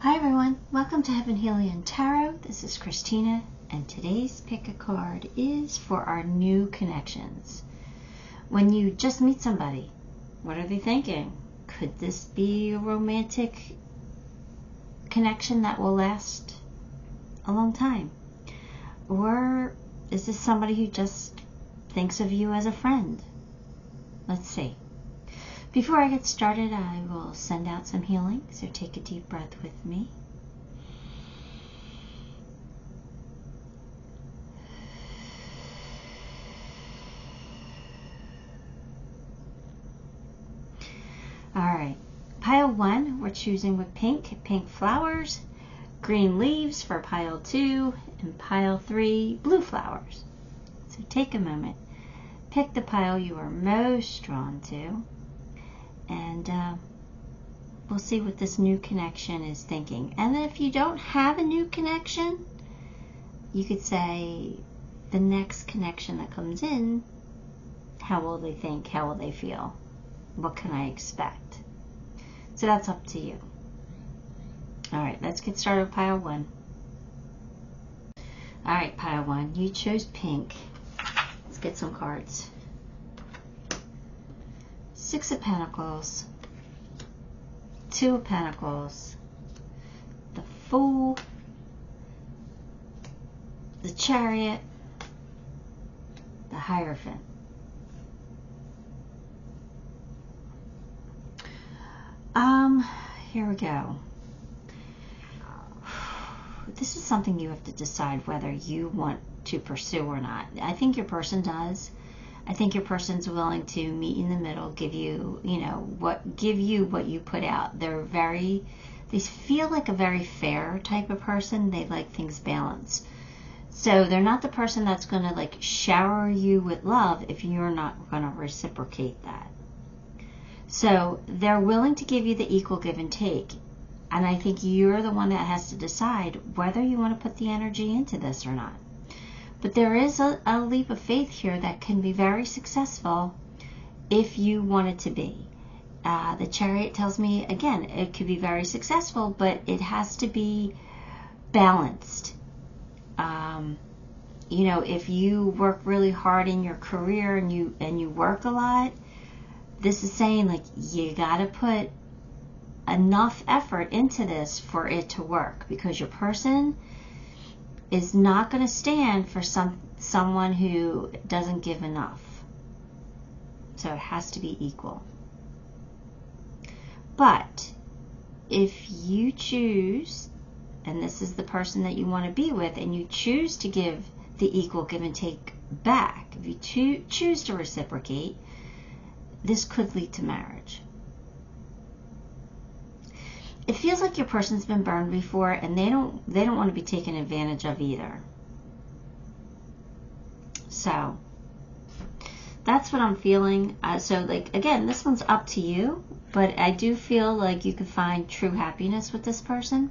Hi everyone, welcome to Heaven Healing and Tarot. This is Christina, and today's pick a card is for our new connections. When you just meet somebody, what are they thinking? Could this be a romantic connection that will last a long time? Or is this somebody who just thinks of you as a friend? Let's see. Before I get started, I will send out some healing, so take a deep breath with me. Alright, pile 1, we're choosing with pink flowers, green leaves for pile 2, and pile 3, blue flowers. So take a moment, pick the pile you are most drawn to, and we'll see what this new connection is thinking. And if you don't have a new connection, you could say the next connection that comes in, how will they think, how will they feel, what can I expect? So that's up to you. Alright, let's get started with pile 1. Alright, pile 1, you chose pink. Let's get some cards. 6 of Pentacles, 2 of Pentacles, the Fool, the Chariot, the Hierophant. Here we go. This is something you have to decide whether you want to pursue or not. I think your person does. I think your person's willing to meet in the middle, give you, what you put out. They feel like a very fair type of person. They like things balanced. So they're not the person that's going to like shower you with love if you're not going to reciprocate that. So they're willing to give you the equal give and take. And I think you're the one that has to decide whether you want to put the energy into this or not. But there is a leap of faith here that can be very successful if you want it to be. The Chariot tells me, again, it could be very successful, but it has to be balanced. If you work really hard in your career and you work a lot, this is saying like you got to put enough effort into this for it to work, because your person is not going to stand for someone who doesn't give enough. So it has to be equal. But if you choose, and this is the person that you want to be with, and you choose to give the equal give and take back, if you choose to reciprocate, this could lead to marriage. It feels like your person's been burned before, and they don't want to be taken advantage of either. So that's what I'm feeling. So like, again, this one's up to you, but I do feel like you could find true happiness with this person.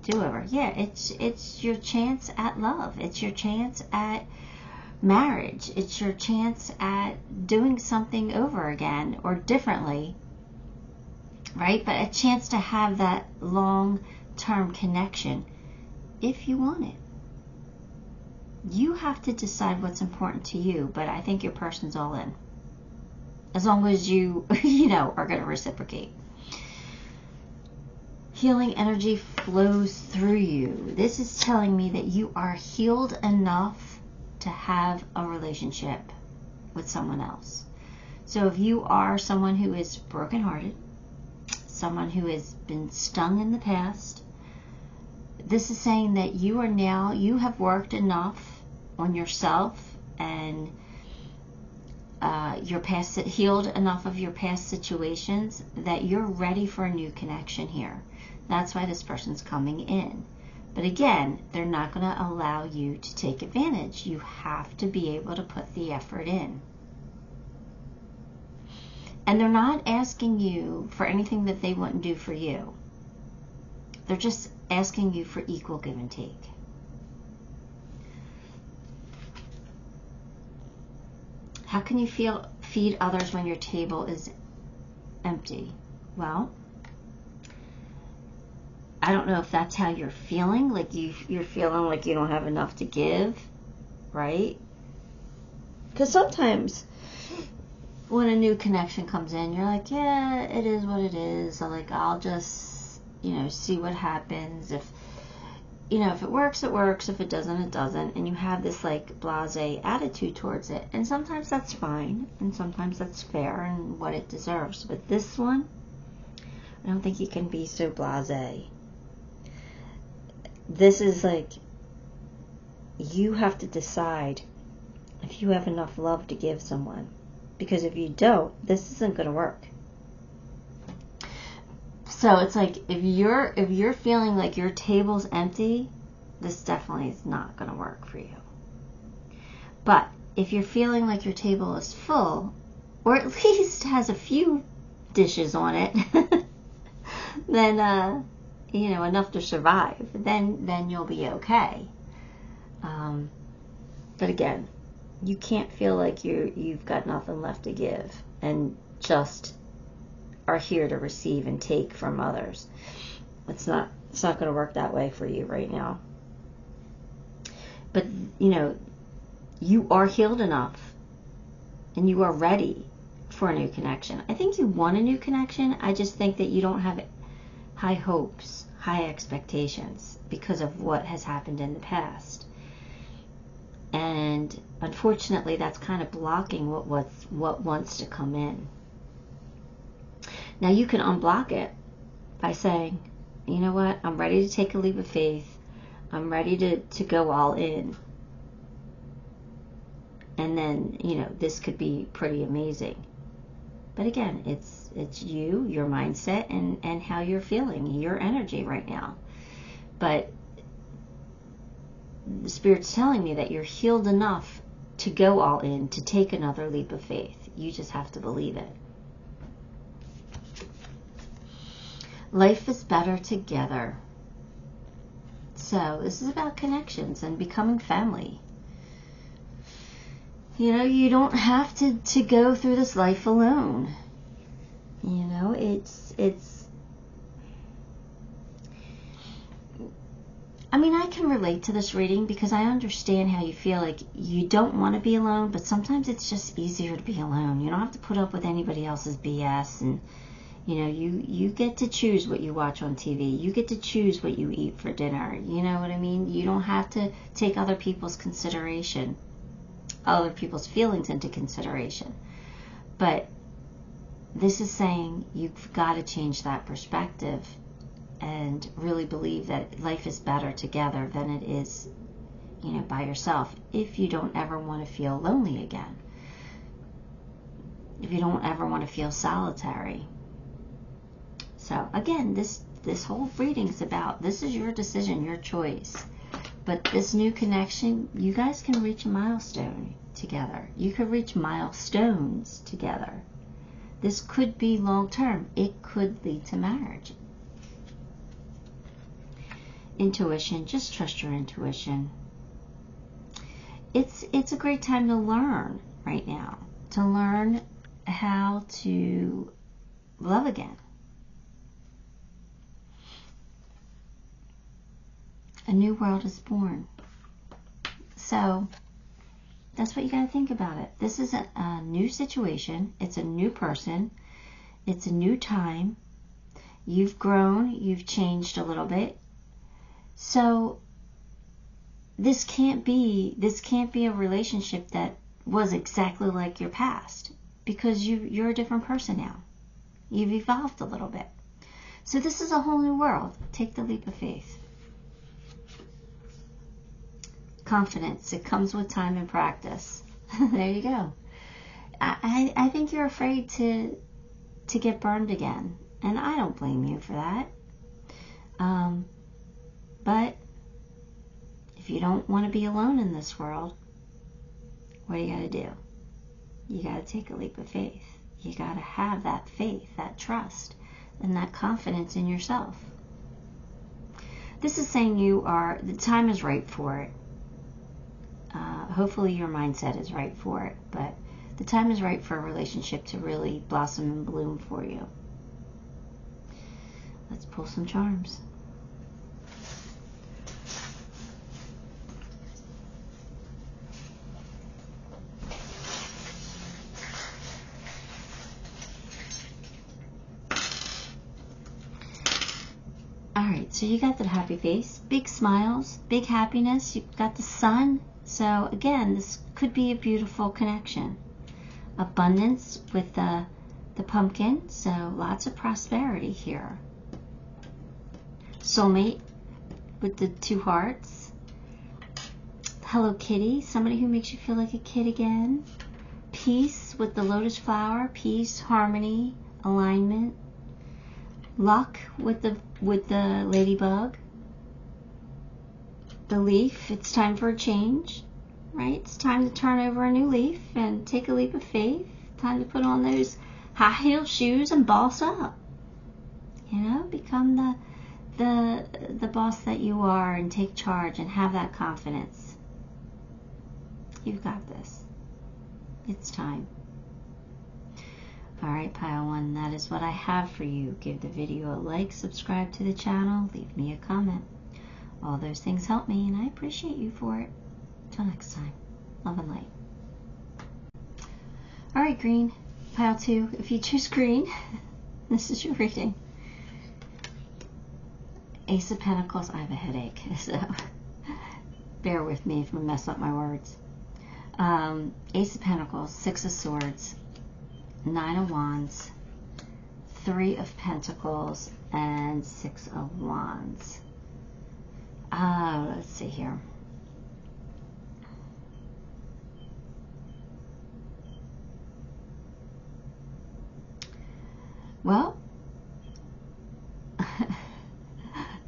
Do-over. Yeah, it's your chance at love. It's your chance at marriage. It's your chance at doing something over again or differently, right? But a chance to have that long-term connection if you want it. You have to decide what's important to you, but I think your person's all in. As long as you, are going to reciprocate. Healing energy flows through you. This is telling me that you are healed enough to have a relationship with someone else. So if you are someone who is brokenhearted, someone who has been stung in the past, this is saying that you have worked enough on yourself and healed enough of your past situations that you're ready for a new connection here. That's why this person's coming in. But again, they're not going to allow you to take advantage. You have to be able to put the effort in. And they're not asking you for anything that they wouldn't do for you. They're just asking you for equal give and take. How can you feed others when your table is empty. Well, I don't know if that's how you're feeling, like you're feeling like you don't have enough to give, right? Because sometimes when a new connection comes in, you're like, yeah, it is what it is. So like, I'll just, see what happens. If it works, it works. If it doesn't, it doesn't. And you have this like blasé attitude towards it. And sometimes that's fine. And sometimes that's fair and what it deserves. But this one, I don't think you can be so blasé. This is like, you have to decide if you have enough love to give someone. Because if you don't, this isn't going to work. So it's like, if you're feeling like your table's empty, this definitely is not going to work for you. But if you're feeling like your table is full, or at least has a few dishes on it, then enough to survive, then you'll be okay. But again, you can't feel like you've got nothing left to give and just are here to receive and take from others. It's not going to work that way for you right now. But you are healed enough and you are ready for a new connection. I think you want a new connection. I just think that you don't have high hopes, high expectations because of what has happened in the past. And unfortunately, that's kind of blocking what wants to come in. Now, you can unblock it by saying, you know what, I'm ready to take a leap of faith. I'm ready to go all in. And then, this could be pretty amazing. But again, it's you, your mindset, and how you're feeling, your energy right now. But the Spirit's telling me that you're healed enough to go all in, to take another leap of faith. You just have to believe it. Life is better together. So this is about connections and becoming family. You don't have to go through this life alone. I can relate to this reading because I understand how you feel like you don't want to be alone, but sometimes it's just easier to be alone. You don't have to put up with anybody else's BS, and you get to choose what you watch on TV. You get to choose what you eat for dinner. You know what I mean? You don't have to take other people's feelings into consideration. But this is saying you've got to change that perspective and really believe that life is better together than it is, by yourself, if you don't ever want to feel lonely again. If you don't ever want to feel solitary. So again, this whole reading is about, this is your decision, your choice. But this new connection, you guys can reach a milestone together. You could reach milestones together. This could be long term. It could lead to marriage. Intuition, just trust your intuition. It's a great time to learn right now. To learn how to love again. A new world is born. So that's what you got to think about it. This is a new situation. It's a new person. It's a new time. You've grown. You've changed a little bit. So this can't be a relationship that was exactly like your past, because you're a different person now. You've evolved a little bit. So this is a whole new world. Take the leap of faith. Confidence. It comes with time and practice. There you go. I think you're afraid to get burned again, and I don't blame you for that. But if you don't want to be alone in this world, what do you got to do? You got to take a leap of faith. You got to have that faith, that trust, and that confidence in yourself. This is saying the time is right for it. Hopefully your mindset is right for it, but the time is right for a relationship to really blossom and bloom for you. let's pull some charms. Alright, so you got the happy face, big smiles, big happiness. You've got the sun. So again, this could be a beautiful connection. Abundance with the pumpkin, so lots of prosperity here. Soulmate with the 2 hearts. Hello Kitty, somebody who makes you feel like a kid again. Peace with the lotus flower, peace, harmony, alignment. Luck with the ladybug. The leaf, it's time for a change, right? It's time to turn over a new leaf and take a leap of faith. Time to put on those high-heeled shoes and boss up. You know, become the boss that you are and take charge and have that confidence. You've got this. It's time. Alright, Pile 1, that is what I have for you. Give the video a like, subscribe to the channel, leave me a comment. All those things help me, and I appreciate you for it. Till next time, love and light. Alright, green, Pile 2, if you choose green, this is your reading. Ace of Pentacles, I have a headache, so bear with me if I mess up my words. Ace of Pentacles, 6 of Swords, 9 of Wands, 3 of Pentacles, and 6 of Wands. Let's see here. Well,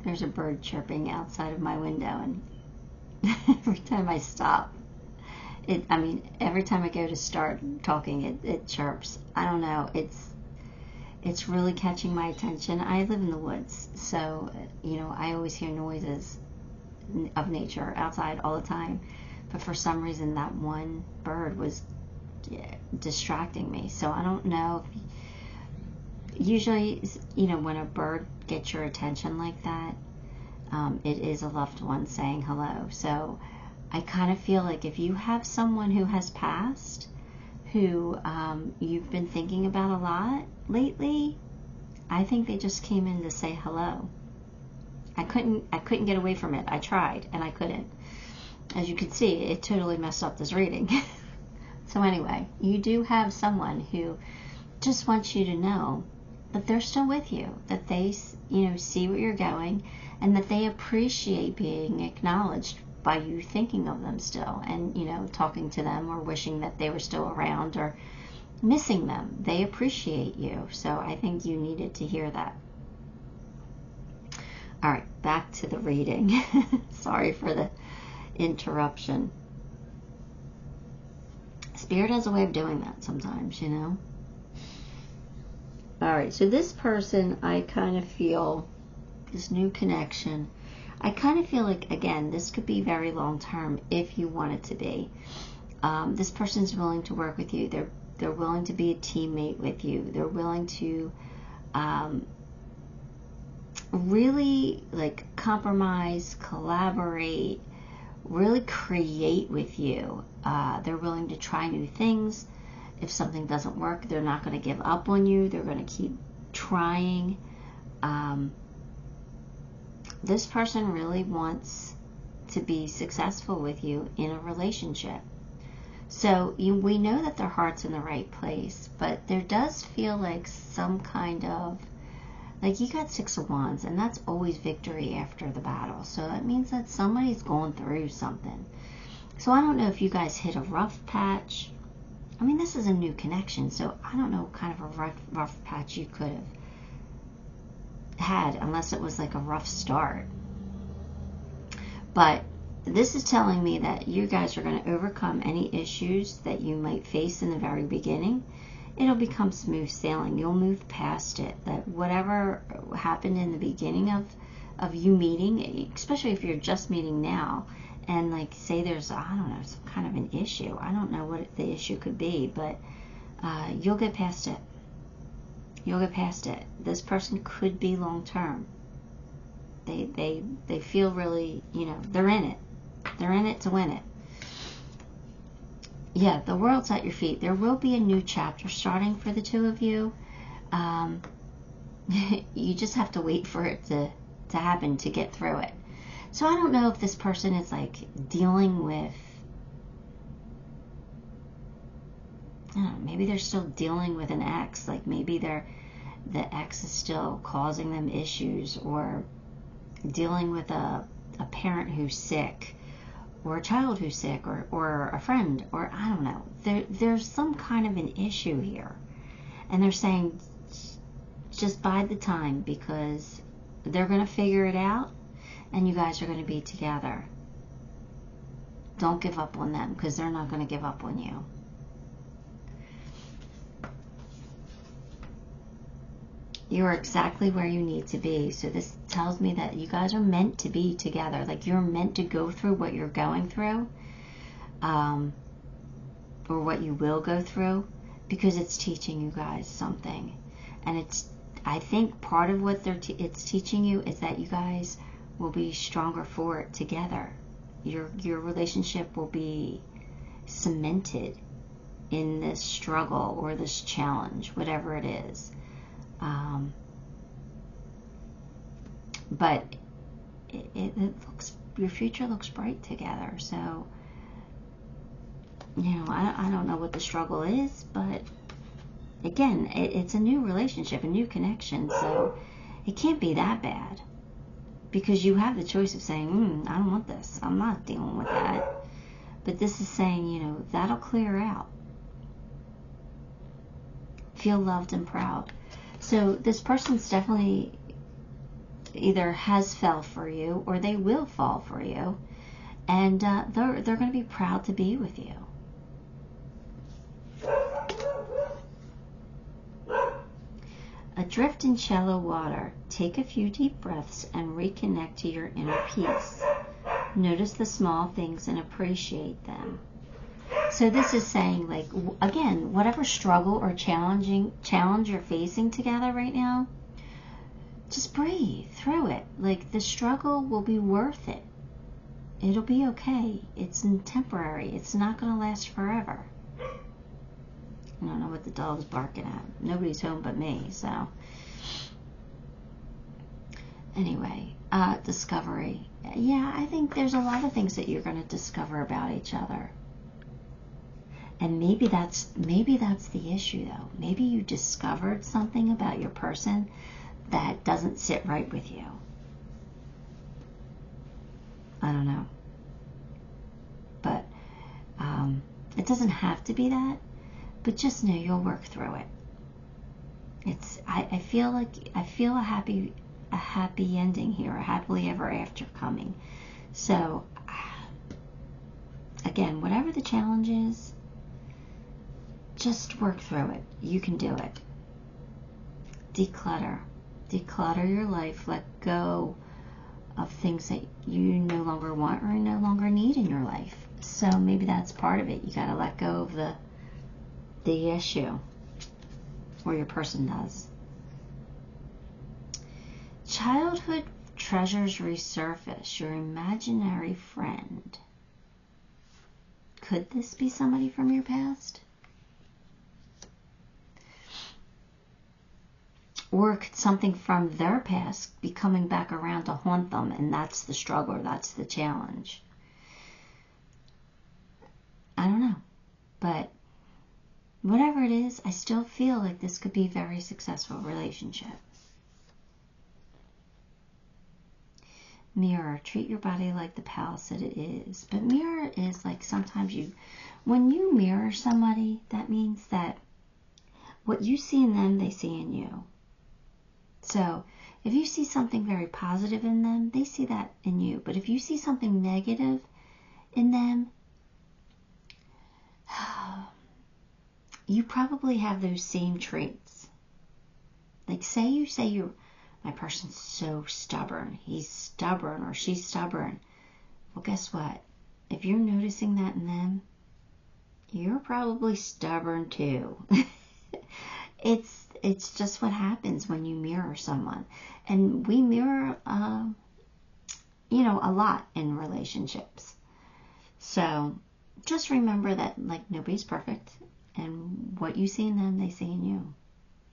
there's a bird chirping outside of my window, and every time I stop, every time I go to start talking, it chirps. I don't know. It's really catching my attention. I live in the woods, so, you know, I always hear noises of nature outside all the time. But for some reason, that one bird was distracting me. So I don't know. Usually, you know, when a bird gets your attention like that, it is a loved one saying hello. So I kind of feel like if you have someone who has passed, who you've been thinking about a lot lately, I think they just came in to say hello. I couldn't get away from it. I tried and I couldn't. As you can see, it totally messed up this reading. So anyway, you do have someone who just wants you to know that they're still with you, that they, you know, see where you're going, and that they appreciate being acknowledged by you thinking of them still, and, you know, talking to them or wishing that they were still around or missing them. They appreciate you. So I think you needed to hear that. All right, back to the reading. Sorry for the interruption. Spirit has a way of doing that sometimes, you know. All right, so this person, I kind of feel, this new connection, I kind of feel like, again, this could be very long term if you want it to be. This person's willing to work with you. They're willing to be a teammate with you. They're willing to really like compromise, collaborate, really create with you. They're willing to try new things. If something doesn't work, they're not going to give up on you. They're going to keep trying. This person really wants to be successful with you in a relationship. So we know that their heart's in the right place, but there does feel like some kind of, like you got 6 of Wands, and that's always victory after the battle. So that means that somebody's going through something. So I don't know if you guys hit a rough patch. I mean, this is a new connection, so I don't know what kind of a rough patch you could have had, unless it was like a rough start. But this is telling me that you guys are going to overcome any issues that you might face in the very beginning. It'll become smooth sailing. You'll move past it. That whatever happened in the beginning of you meeting, especially if you're just meeting now, and like say there's, I don't know, some kind of an issue. I don't know what the issue could be, but you'll get past it. You'll get past it. This person could be long-term. They feel really, they're in it. They're in it to win it. Yeah, the world's at your feet. There will be a new chapter starting for the two of you. You just have to wait for it to happen, to get through it. So I don't know if this person is like dealing with, I don't know, maybe they're still dealing with an ex. Like maybe the ex is still causing them issues, or dealing with a parent who's sick, or a child who's sick, or a friend, or I don't know. There's some kind of an issue here. And they're saying just bide the time, because they're going to figure it out and you guys are going to be together. Don't give up on them, because they're not going to give up on you. You're exactly where you need to be. So this tells me that you guys are meant to be together. Like you're meant to go through what you're going through, or what you will go through, because it's teaching you guys something. And I think part of what it's teaching you is that you guys will be stronger for it together. Your relationship will be cemented in this struggle or this challenge, whatever it is. But it looks, your future looks bright together. So, I don't know what the struggle is, but again, it's a new relationship, a new connection, so it can't be that bad, because you have the choice of saying, I don't want this, I'm not dealing with that. But this is saying, that'll clear out. Feel loved and proud. So this person's definitely either has fell for you, or they will fall for you, and they're going to be proud to be with you. Adrift in shallow water, take a few deep breaths and reconnect to your inner peace. Notice the small things and appreciate them. So this is saying, like, again, whatever struggle or challenge you're facing together right now, just breathe through it. Like, the struggle will be worth it. It'll be okay. It's temporary. It's not going to last forever. I don't know what the dog's barking at. Nobody's home but me, so. Anyway, discovery. Yeah, I think there's a lot of things that you're going to discover about each other. And maybe that's the issue, though. Maybe you discovered something about your person that doesn't sit right with you. I don't know. But it doesn't have to be that. But just know you'll work through it. I feel a happy ending here, a happily ever after coming. So again, whatever the challenge is, just work through it. You can do it. Declutter your life. Let go of things that you no longer want or no longer need in your life. So maybe that's part of it. You got to let go of the issue, or your person does. Childhood treasures resurface. Your imaginary friend. Could this be somebody from your past? Or could something from their past be coming back around to haunt them, and that's the struggle, that's the challenge? I don't know. But whatever it is, I still feel like this could be a very successful relationship. Mirror, treat your body like the palace that it is. But mirror is like, sometimes when you mirror somebody, that means that what you see in them, they see in you. So if you see something very positive in them, they see that in you. But if you see something negative in them, you probably have those same traits. Like, say my person's so stubborn. He's stubborn or she's stubborn. Well, guess what? If you're noticing that in them, you're probably stubborn too. it's just what happens when you mirror someone. And we mirror, you know, a lot in relationships. So just remember that, like, nobody's perfect. And what you see in them, they see in you.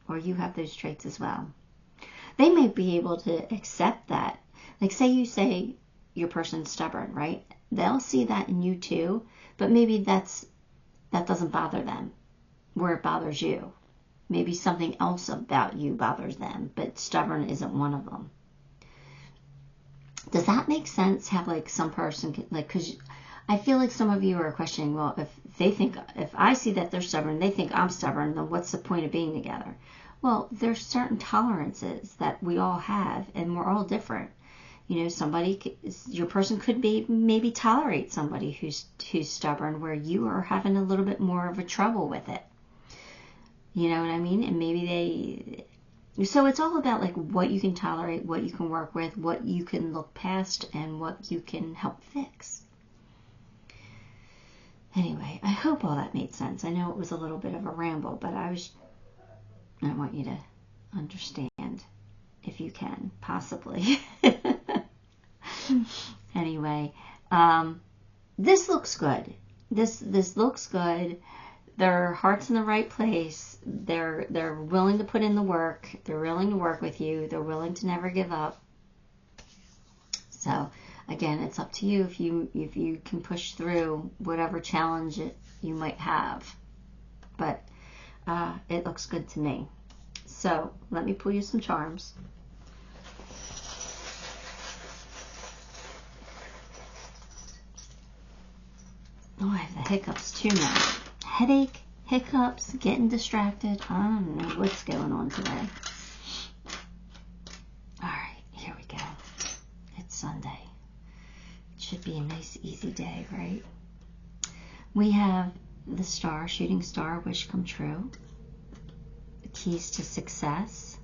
Or you have those traits as well. They may be able to accept that. Like, say you say your person's stubborn, right? They'll see that in you too. But maybe that doesn't bother them, where it bothers you. Maybe something else about you bothers them, but stubborn isn't one of them. Does that make sense? Have, like, some person, like, because I feel like some of you are questioning, well, if I see that they're stubborn, they think I'm stubborn, then what's the point of being together? Well, there's certain tolerances that we all have, and we're all different. You know, your person could be maybe tolerate somebody who's stubborn, where you are having a little bit more of a trouble with it. You know what I mean? And maybe so it's all about, like, what you can tolerate, what you can work with, what you can look past, and what you can help fix. Anyway, I hope all that made sense. I know it was a little bit of a ramble, but I want you to understand, if you can, possibly. Anyway, this looks good. This looks good. Their heart's in the right place. They're willing to put in the work. They're willing to work with you. They're willing to never give up. So again, it's up to you if you can push through whatever challenge you might have. But it looks good to me. So let me pull you some charms. Oh, I have the hiccups too now. Headache, hiccups, getting distracted. I don't know what's going on today. All right, here we go. It's Sunday. It should be a nice, easy day, right? We have the star, shooting star, wish come true. The keys to success.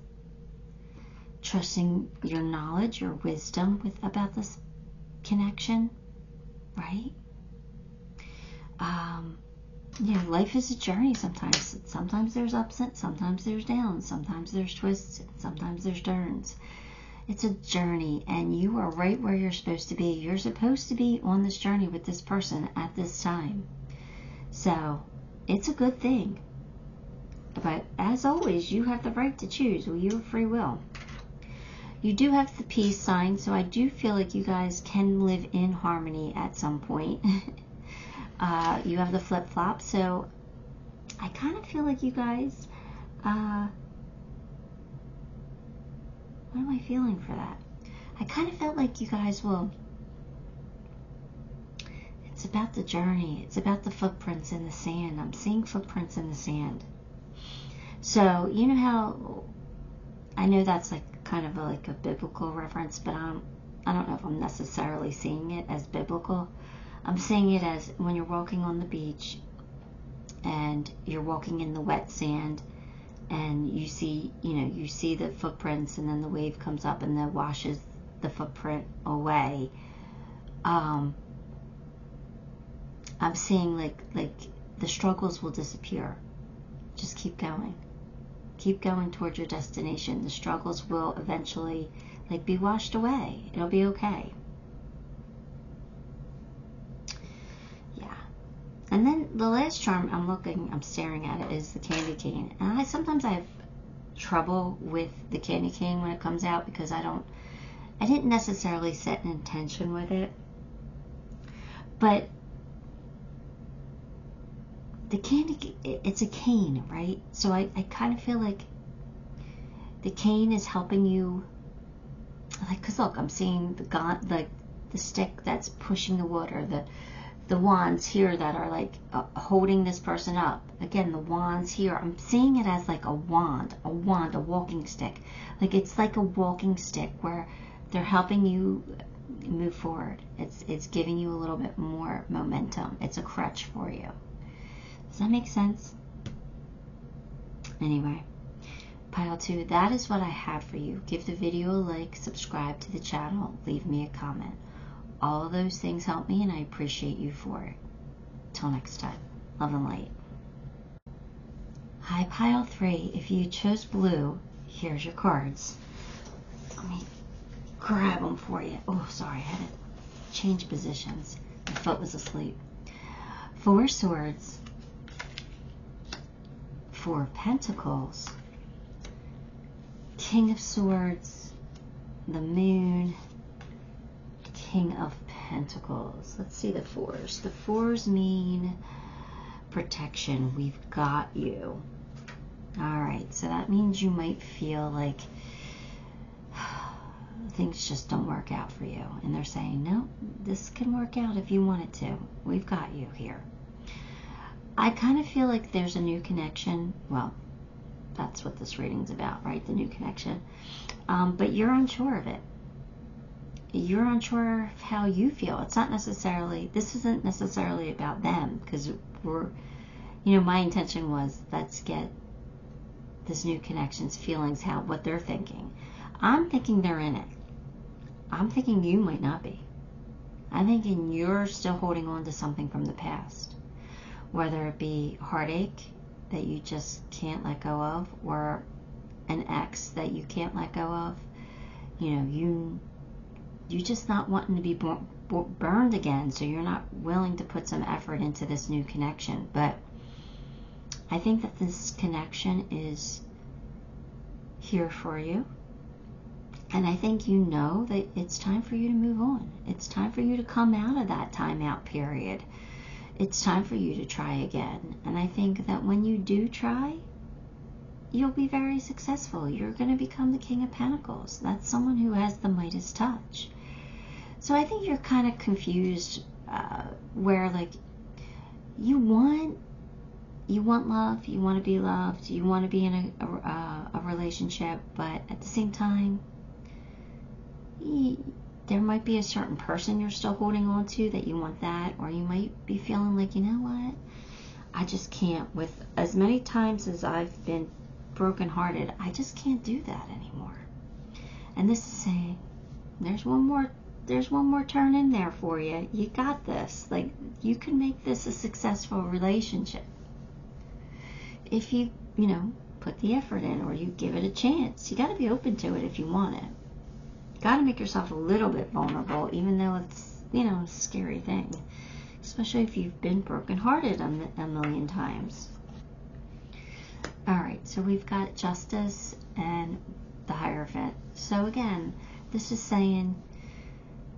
Trusting your knowledge, your wisdom about this connection, right? Yeah, life is a journey sometimes. Sometimes there's ups, sometimes there's downs, sometimes there's twists, sometimes there's turns. It's a journey, and you are right where you're supposed to be. You're supposed to be on this journey with this person at this time. So, it's a good thing. But, as always, you have the right to choose. Well, you have free will. You do have the peace sign, so I do feel like you guys can live in harmony at some point. You have the flip-flop, so I kind of feel like you guys, what am I feeling for that? I kind of felt like you guys will, it's about the journey, it's about the footprints in the sand. I'm seeing footprints in the sand. So, you know how, I know that's like kind of like a biblical reference, but I don't know if I'm necessarily seeing it as biblical. I'm seeing it as when you're walking on the beach and you're walking in the wet sand and you see the footprints, and then the wave comes up and then washes the footprint away. I'm seeing like the struggles will disappear. Just keep going. Keep going towards your destination. The struggles will eventually be washed away. It'll be okay. And then the last charm I'm staring at it is the candy cane. And sometimes I have trouble with the candy cane when it comes out because I didn't necessarily set an intention with it. But the candy, it's a cane, right? So I kind of feel like the cane is helping you, because look, I'm seeing the stick that's pushing the water, the wands here that are holding this person up. Again, the wands here, I'm seeing it as like a wand, a walking stick. It's like a walking stick where they're helping you move forward. It's giving you a little bit more momentum. It's a crutch for you. Does that make sense? Anyway, pile 2, that is what I have for you. Give the video a like, subscribe to the channel, leave me a comment. All of those things help me, and I appreciate you for it. Till next time, love and light. High pile 3. If you chose blue, here's your cards. Let me grab them for you. Oh, sorry, I had to change positions. My foot was asleep. 4 swords. 4 of pentacles. King of swords. The moon. King of pentacles. Let's see the 4s. The 4s mean protection. We've got you. Alright, so that means you might feel like things just don't work out for you. And they're saying, no, this can work out if you want it to. We've got you here. I kind of feel like there's a new connection. Well, that's what this reading's about, right? The new connection. But you're unsure of it. You're unsure of how you feel. It's not necessarily, this isn't necessarily about them, because we're, you know, my intention was, let's get this new connection's feelings, what they're thinking. I'm thinking they're in it. I'm thinking you might not be. I'm thinking you're still holding on to something from the past. Whether it be heartache that you just can't let go of, or an ex that you can't let go of. You know, you're just not wanting to be burned again, so you're not willing to put some effort into this new connection. But I think that this connection is here for you. And I think you know that it's time for you to move on. It's time for you to come out of that timeout period. It's time for you to try again. And I think that when you do try, you'll be very successful. You're going to become the King of Pentacles. That's someone who has the Midas touch. So I think you're kind of confused where, like, you want love, you want to be loved, you want to be in a relationship, but at the same time, there might be a certain person you're still holding on to that you want that, or you might be feeling like, you know what, I just can't. With as many times as I've been brokenhearted, I just can't do that anymore. And this is saying, there's one more turn in there for you. You got this. Like, you can make this a successful relationship if you put the effort in, or you give it a chance. You got to be open to it if you want it. You got to make yourself a little bit vulnerable, even though it's, a scary thing, especially if you've been brokenhearted a million times. All right, so we've got Justice and the Hierophant. So again, this is saying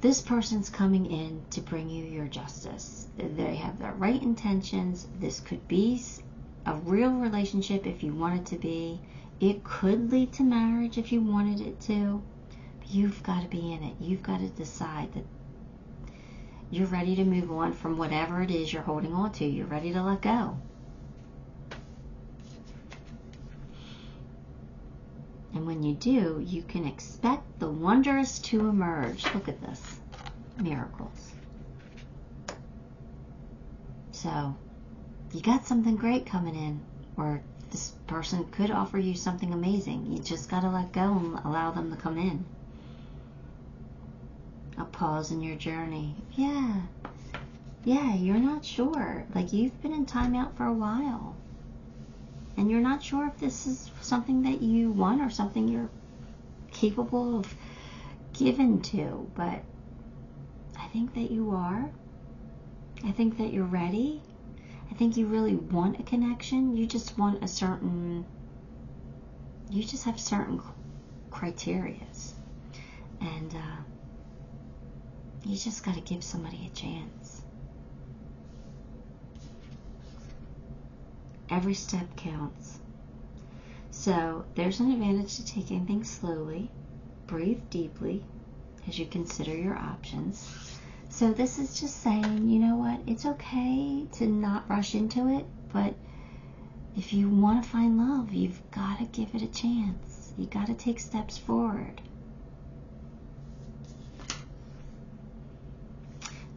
this person's coming in to bring you your justice. They have the right intentions. This could be a real relationship if you want it to be. It could lead to marriage if you wanted it to. But you've got to be in it. You've got to decide that you're ready to move on from whatever it is you're holding on to. You're ready to let go. And when you do, you can expect the wondrous to emerge. Look at this. Miracles. So, you got something great coming in, or this person could offer you something amazing. You just got to let go and allow them to come in. A pause in your journey. Yeah, you're not sure. Like, you've been in timeout for a while. And you're not sure if this is something that you want or something you're capable of giving to. But I think that you are. I think that you're ready. I think you really want a connection. You just want you just have certain criterias. And you just got to give somebody a chance. Every step counts. So there's an advantage to taking things slowly. Breathe deeply as you consider your options. So this is just saying, you know what, it's okay to not rush into it, but if you want to find love, you've got to give it a chance. You got to take steps forward.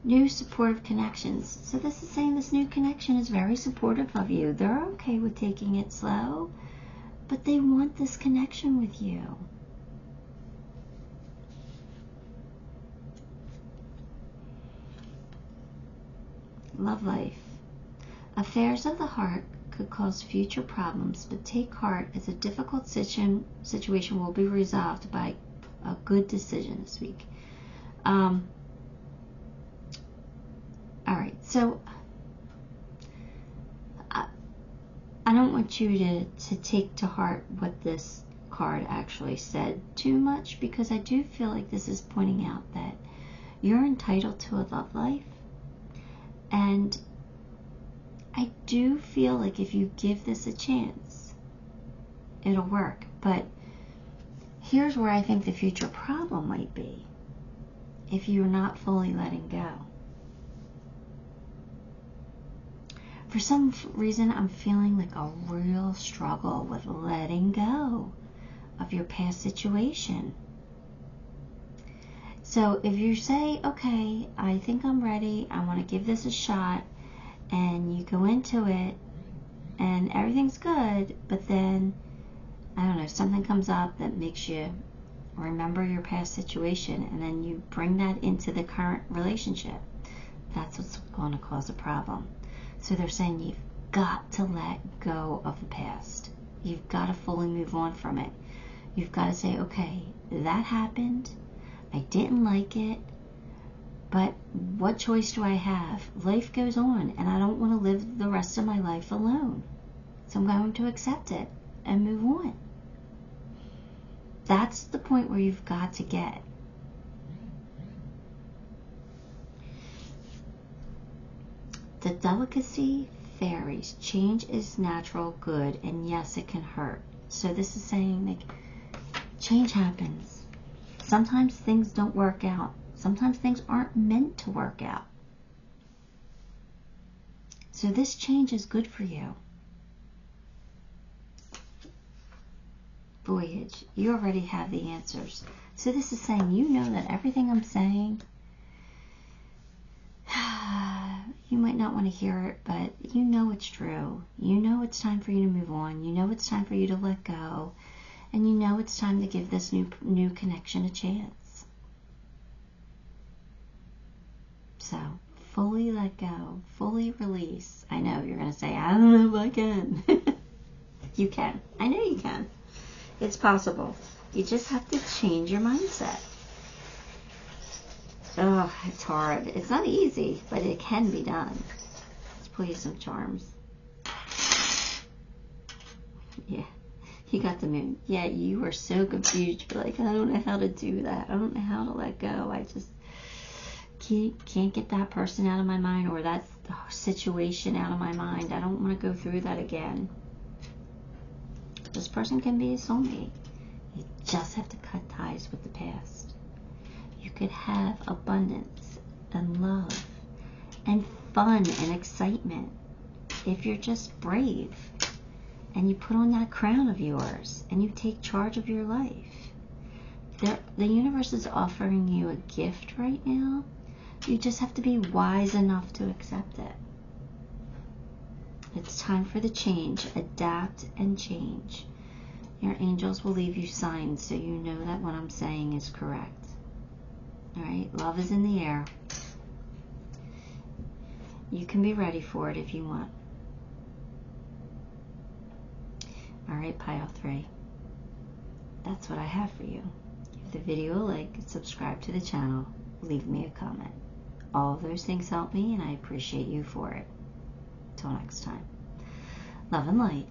New supportive connections. So this is saying this new connection is very supportive of you. They're okay with taking it slow, but they want this connection with you. Love life. Affairs of the heart could cause future problems, but take heart as a difficult situation will be resolved by a good decision this week. All right, so I don't want you to take to heart what this card actually said too much, because I do feel like this is pointing out that you're entitled to a love life, and I do feel like if you give this a chance, it'll work. But here's where I think the future problem might be if you're not fully letting go. For some reason, I'm feeling like a real struggle with letting go of your past situation. So if you say, okay, I think I'm ready, I want to give this a shot, and you go into it and everything's good, but then, I don't know, something comes up that makes you remember your past situation, and then you bring that into the current relationship, that's what's going to cause a problem. So they're saying you've got to let go of the past. You've got to fully move on from it. You've got to say, okay, that happened, I didn't like it, but what choice do I have? Life goes on, and I don't want to live the rest of my life alone. So I'm going to accept it and move on. That's the point where you've got to get. The delicacy fairies. Change is natural, good, and yes, it can hurt. So this is saying, like, change happens. Sometimes things don't work out. Sometimes things aren't meant to work out. So this change is good for you. Voyage, you already have the answers. So this is saying, you know that everything I'm saying, you might not want to hear it, but you know it's true. You know it's time for you to move on. You know it's time for you to let go. And you know it's time to give this new connection a chance. So, fully let go, fully release. I know you're going to say, I don't know if I can. You can. I know you can. It's possible. You just have to change your mindset. Oh, it's hard. It's not easy, but it can be done. Let's pull you some charms. Yeah, you got the moon. Yeah, you were so confused. You're like, I don't know how to do that. I don't know how to let go. I just can't get that person out of my mind, or that situation out of my mind. I don't want to go through that again. This person can be a soulmate. You just have to cut ties with the past. You could have abundance and love and fun and excitement if you're just brave and you put on that crown of yours and you take charge of your life. The universe is offering you a gift right now. You just have to be wise enough to accept it. It's time for the change. Adapt and change. Your angels will leave you signs so you know that what I'm saying is correct. Alright, love is in the air. You can be ready for it if you want. Alright, pile 3. That's what I have for you. Give the video a like, subscribe to the channel, leave me a comment. All of those things help me, and I appreciate you for it. Till next time. Love and light.